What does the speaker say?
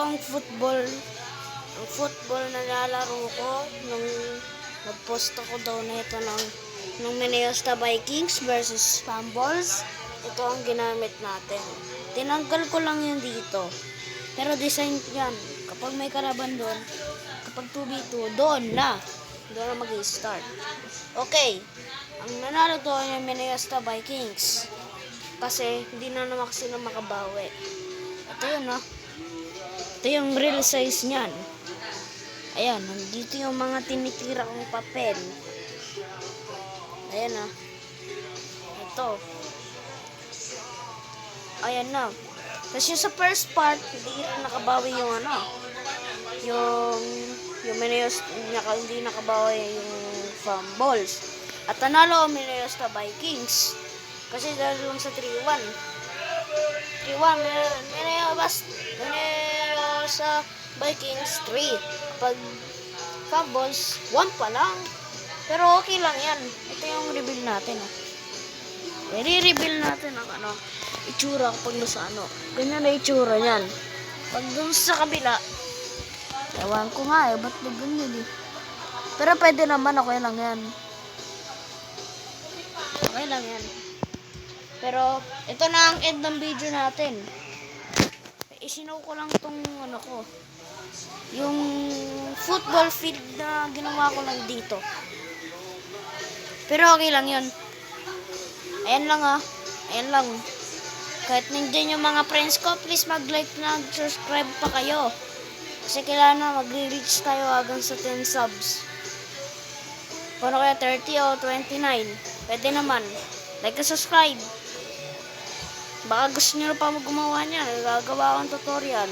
ang football na nilalaro ko nung nag-post ako daw na ito ng Minnesota Vikings versus Fumbles. Ito ang ginamit natin. Tinanggal ko lang yun dito. Pero design yan. Kapag may kalaban doon, kapag 2v2, doon na mag-start. Okay. Ang nanalo to yung Minnesota Vikings. Kasi hindi na naman sila makabawi. Ito yun, no? Ito yung real size niyan. Ayan, nandito yung mga tinitira kong papel. Ayan na. Ito. Ayan na. Kasi yung sa first part, hindi nakabawi yung yung Minnesota, hindi nakabawi yung Fumbles. At nanalo ang Minnesota Vikings. Kasi dahil lang sa 3-1. 3-1, Minnesota Vikings 3. Kapag Fumbles, 1 pa lang. Pero okay lang yan. Ito yung reveal natin. I-reveal natin ang itsura kapag nasa ganyan na itsura niyan. Pag dun sa kabila, ewan ko nga ba't na ganyan Pero pwede naman, okay lang yan. Okay lang yan. Pero ito na ang end ng video natin. Isinaw ko lang tong yung football field na ginawa ko lang dito. Pero okay lang yun. Ayan lang Ayan lang. Kahit nandiyan yung mga friends ko, please mag-like na subscribe pa kayo. Kasi kailangan na magre-reach tayo hanggang sa 10 subs. Kung kaya 30 o 29, pwede naman. Like and subscribe. Baka gusto nyo pa gumawa niya. Gagawa akong tutorial.